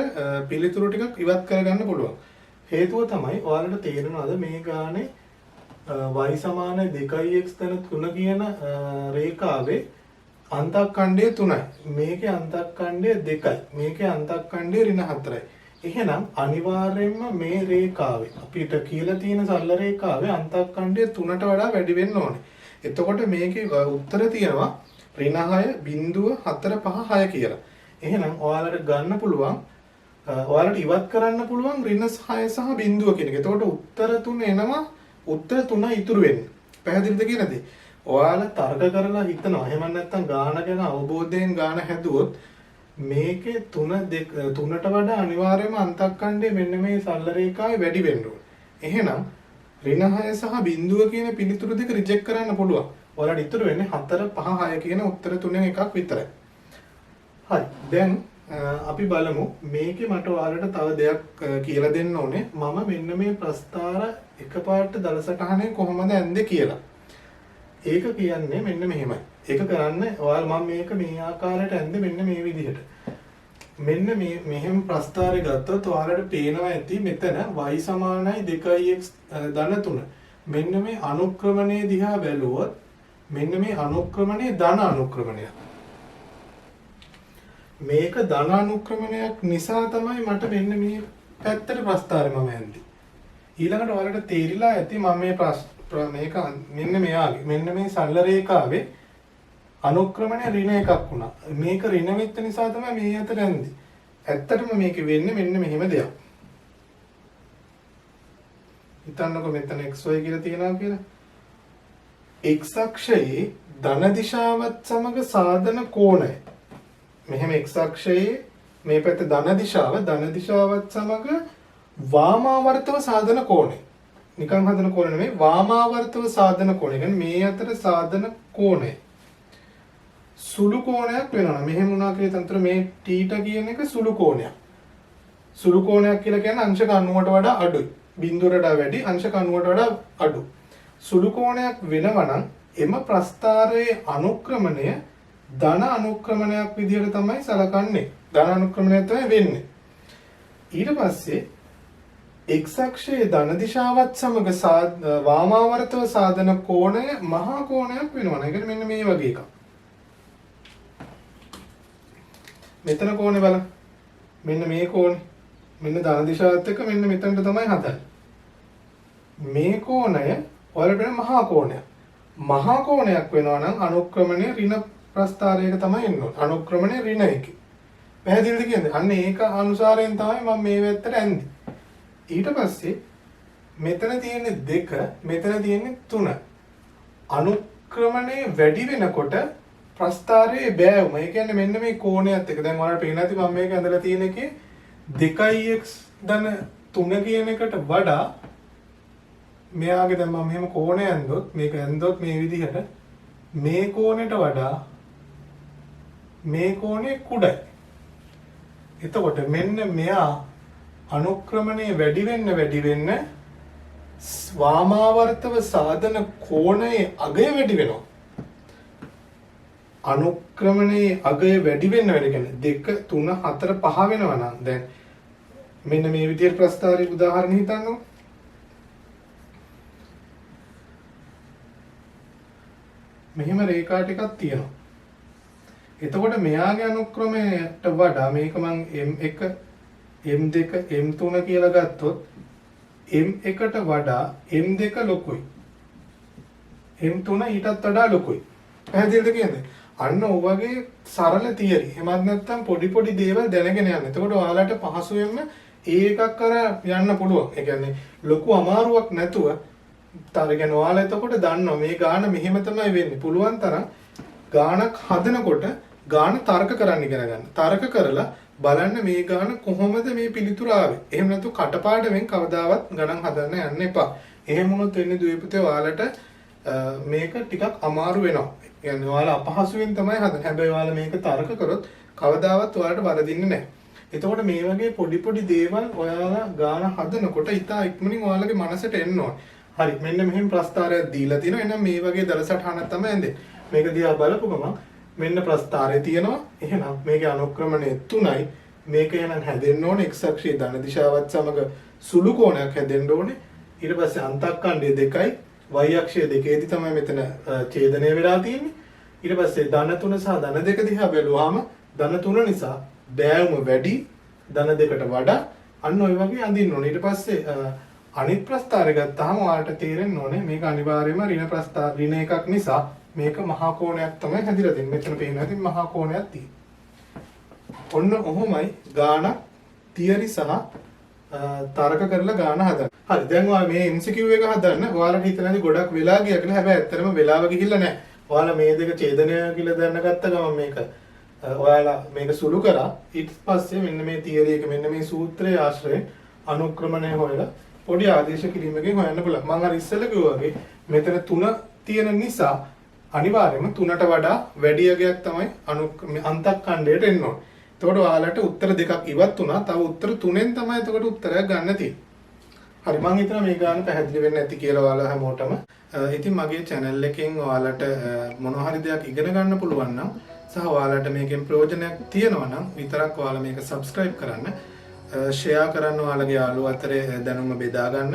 පිළිතුරු ටිකක් ඉවත් කරගන්න පුළුවන්. හේතුව තමයි ඔයාලට තේරෙනවද මේ ගානේ y සමානයි 2x ධන 3 කියන රේඛාවේ අන්තක්ඛණ්ඩය 3යි. මේකේ අන්තක්ඛණ්ඩය 2යි. මේකේ අන්තක්ඛණ්ඩය ඍණ 4යි. එහෙනම් අනිවාර්යයෙන්ම මේ රේඛාවේ අපිට කියලා තියෙන සරල රේඛාවේ අන්තක්ඛණ්ඩය 3ට වඩා වැඩි වෙන්න ඕනේ. එතකොට මේකේ උත්තර තියෙනවා ඍණ 6.456 කියලා. එහෙනම් ඔයාලට ගන්න පුළුවන් ඔයාලට ඉවත් කරන්න පුළුවන් ඍණ 6 සහ බිඳුව කියන එක. එතකොට උත්තර 3 එනවා. උත්තර 3 ඉතුරු වෙන්නේ. පැහැදිලිද කියලාද? ඔයාලා තර්ක කරලා හිතනවා. එහෙම නැත්නම් ගාන ගැන අවබෝධයෙන් ගාන හැදුවොත් මේකේ 3ට වඩා අනිවාර්යයෙන්ම අන්තක්ඛණ්ඩය මෙන්න මේ සරල රේඛාවේ වැඩි වෙන්න ඕනේ. එහෙනම් ඍණ 6 සහ බිඳුව කියන පිළිතුරු දෙක රිජෙක්ට් කරන්න පුළුවන්. ඔයාලට ඉතුරු වෙන්නේ 4 5 6 කියන උත්තර තුනෙන් එකක් විතරයි. හරි. දැන් අපි බලමු මේකේ මට ඔයාලට තව දෙයක් කියලා දෙන්න ඕනේ. මම මෙන්න මේ ප්‍රස්ථාර එකපාරට දල සටහනේ කොහොමද ඇන්දේ කියලා. ඒක කියන්නේ මෙන්න මෙහෙමයි. ඒක කරන්න ඔයාලා මම මේක මේ ආකාරයට ඇන්දේ මෙන්න මේ විදිහට. මෙන්න මේ මෙහෙම ප්‍රස්ථාරය ගත්තොත් ඔයාලට පේනවා ඇති මෙතන y සමානයි 2x ධන 3. මෙන්න මේ අනුක්‍රමණය දිහා බැලුවොත් මෙන්න මේ අනුක්‍රමණය ධන අනුක්‍රමණයක්. මේක ධන අනුක්‍රමණයක් නිසා තමයි මට මෙන්න මේ පැත්තට ප්‍රස්ථාරය මම ඇන්දේ. ඊළඟට ඔයාලට තේරිලා ඇති මම මේ මේක මෙන්න මෙයාගේ මෙන්න මේ සරල රේඛාවේ අනුක්‍රමණය ඍණ එකක් වුණා. මේක ඍණ වෙච්ච නිසා තමයි මේ අතර ඇන්දේ. ඇත්තටම මේකේ වෙන්නේ මෙන්න මෙහෙම දෙයක්. හිතන්නකෝ මෙතන xy කියලා තියනවා කියලා. x අක්ෂයේ ධන දිශාවත් සමග සාධන කෝණය. මෙහෙම x අක්ෂයේ මේ පැත්ත ධන දිශාවත් සමග වාමාවර්තව සාධන කෝණය. නිකන් හදන කෝණය නෙමෙයි වාමාවර්තව සාධන කෝණය. කියන්නේ මේ අතර සාධන කෝණය. සුළු කෝණයක් වෙනවා. මෙහෙම වුණා කියලා තන්ත්‍ර මේ θ කියන එක සුළු කෝණයක්. සුළු කෝණයක් කියලා කියන්නේ අංශක 90ට වඩා අඩුයි. බිඳුවකට වැඩි අංශක 90ට වඩා අඩු. සුළු කෝණයක් වෙනවා නම් එම ප්‍රස්ථාරයේ අනුක්‍රමණය ධන අනුක්‍රමණයක් විදිහට තමයි සලකන්නේ. ධන අනුක්‍රමණය තමයි වෙන්නේ. ඊට පස්සේ x අක්ෂයේ ධන දිශාවත් සමග වාමාවර්තව සාධන කෝණය මහා කෝණයක් වෙනවා. ඒ කියන්නේ මෙන්න මේ වගේ එකක්. මෙතන කෝණේ බලන්න. මෙන්න මේ කෝණේ. මෙන්න ධන දිශාවත් එක්ක මෙන්න මෙතනට තමයි හදන්නේ. මේ කෝණය ඔයාලට මහා කෝණයක්. මහා කෝණයක් වෙනවා නම් අනුක්‍රමණය ඍණ ප්‍රස්ථාරයක තමයි එන්න ඕනේ. අනුක්‍රමණය ඍණ එකේ. පැහැදිලිද කියන්නේ? අන්න ඒක අනුසාරයෙන් තමයි මම මේ වැත්තට ඇන්දේ. ඊට පස්සේ මෙතන තියෙන්නේ 2, මෙතන තියෙන්නේ 3. අනුක්‍රමණය වැඩි වෙනකොට ප්‍රස්ථාරයේ බෑවුම. ඒ කියන්නේ මෙන්න මේ කෝණයත් එක්ක දැන් ඔයාලට පේන ඇති මම මේක ඇඳලා තියෙන එකේ 2x ධන 3 කියන එකට වඩා මෙයාගේ දැන් මම මෙහෙම කෝණය ඇන්දොත් මේක ඇන්දොත් මේ විදිහට මේ කෝණයට වඩා මේ කෝණය කුඩයි. එතකොට මෙන්න මෙයා අනුක්‍රමණය වැඩි වෙන්න වාමාවර්තව සාධන කෝණයේ අගය වැඩි වෙනවා. අනුක්‍රමණයේ අගය වැඩි වෙන්න කියන්නේ 2 3 4 5 වෙනවා නම් දැන් මෙන්න මේ විදිහට ප්‍රස්ථාරයේ උදාහරණ හිතන්නකො. මෙහෙම රේඛා ටිකක් තියෙනවා. එතකොට මෙයාගේ අනුක්‍රමයට වඩා මේක මම M1 M2 M3 කියලා ගත්තොත් M1ට වඩා M2 ලොකුයි. M3 ඊටත් වඩා ලොකුයි. පැහැදිලිද කියන්නේ? අන්න ඔය වගේ සරල තියරි. එහෙමත් නැත්නම් පොඩි දේවල් දැනගෙන යන්න. එතකොට ඔයාලට පහසුවෙන්ම ඒකක් කර යන්න පුළුවන්. ඒ කියන්නේ ලොකු අමාරුවක් නැතුව තරගෙන ඔයාලා එතකොට දන්නවා මේ ගාන මෙහෙම තමයි වෙන්නේ. පුළුවන් තරම් ගානක් හදනකොට ගාන තර්ක කරන්න ඉගෙන ගන්න. තර්ක කරලා බලන්න මේ ගාන කොහොමද මේ පිළිතුර ආවේ. එහෙම නැතු කටපාඩමෙන් කවදාවත් ගණන් හදන්න යන්න එපා. එහෙම වුණොත් වෙන්නේ දුවේ පුතේ ඔයාලට මේක ටිකක් අමාරු වෙනවා. කියන්නේ ඔයාලා අපහසුවෙන් තමයි හදන්නේ. හැබැයි ඔයාලා මේක තර්ක කරොත් කවදාවත් ඔයාලට වරදින්නේ නැහැ. එතකොට මේ වගේ පොඩි දේවල් ඔයාලා ගාන හදනකොට ඉතා ඉක්මනින් ඔයාලගේ මනසට එන්න ඕනේ. හරි මෙන්න මෙහෙම ප්‍රස්ථාරයක් දීලා තිනවා. එහෙනම් මේ වගේ දල සටහනක් තමයි ඇඳෙන්නේ. මේක දිහා බලපු ගමන් මෙන්න ප්‍රස්ථාරය තියෙනවා. එහෙනම් මේකේ අනුක්‍රමණය 3යි. මේක එහෙනම් හැදෙන්න ඕනේ x අක්ෂයේ ධන දිශාවත් සමග සුළු කෝණයක් හැදෙන්න ඕනේ. ඊට පස්සේ අන්තක්ඛණ්ඩය 2යි. y අක්ෂය දෙකේදී තමයි මෙතන ඡේදනය වෙලා තියෙන්නේ. ඊට පස්සේ ධන 3 සහ ධන 2 දිහා බැලුවාම ධන 3 නිසා බෑවුම වැඩි ධන 2ට වඩා අන්න ඔය වගේ අඳින්න ඕනේ. ඊට පස්සේ අනිත් ප්‍රස්ථාරය ගත්තාම ඔයාලට තේරෙන්න ඕනේ මේක අනිවාර්යයෙන්ම ඍණ එකක් නිසා මේක මහා කෝණයක් තමයි හැදිලා තියෙන්නේ. මෙතන පේනවා ඉතින් මහා කෝණයක් තියෙනවා. ඔන්න ඔහොමයි ගාන තියරි සහ තර්ක කරලා ගාන හදන්න. හරි දැන් ඔයා මේ MCQ එක හදන්න ඔයාලට හිතනදී ගොඩක් වෙලා ගියා කියලා. හැබැයි ඇත්තටම වෙලාව ගිහිල්ලා නැහැ. ඔයාලා මේ දෙක ඡේදනය කියලා දැනගත්ත ගමන් මේක ඔයාලා මේක සුළු කරා. ඊට පස්සේ මෙන්න මේ තියරි එක මෙන්න මේ සූත්‍රයේ ආශ්‍රයෙන් අනුක්‍රමණය හොයලා පොඩි ආදේශ කිරීමකින් හොයන්න පුළුවන්. මම අර ඉස්සෙල්ලා කිව්වා වගේ මෙතන 3 තියෙන නිසා අනිවාර්යයෙන්ම 3ට වඩා වැඩි යගයක් තමයි අන්තක්ඛණ්ඩයට එන්න ඕනේ. එතකොට ඔයාලට උත්තර දෙකක් ඉවත් වුණා. තව උත්තර 3ෙන් තමයි එතකොට උත්තරයක් ගන්න තියෙන්නේ. හරි මම හිතනවා මේ ගාන පැහැදිලි වෙන්න ඇති කියලා ඔයාලා හැමෝටම. ඉතින් මගේ channel එකෙන් ඔයාලට මොනවා හරි දෙයක් ඉගෙන ගන්න පුළුවන් නම් සහ ඔයාලට මේකෙන් ප්‍රයෝජනයක් තියෙනවා නම් විතරක් ඔයාලා මේක subscribe කරන්න. ෂෙයා කරන්න ඔයාලගේ යාළුවෝ අතරේ දැනුම බෙදා ගන්න.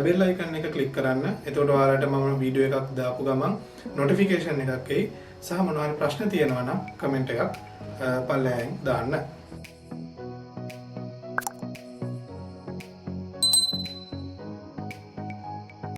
බෙල් අයිකන් එක ක්ලික් කරන්න. එතකොට ඔයාලට මම වීඩියෝ එකක් දාපු ගමන් notification එකක් එයි. සහ මොනවා හරි ප්‍රශ්න තියෙනවා නම් කමෙන්ට් එකක් පල්ලෙහායින් දාන්න.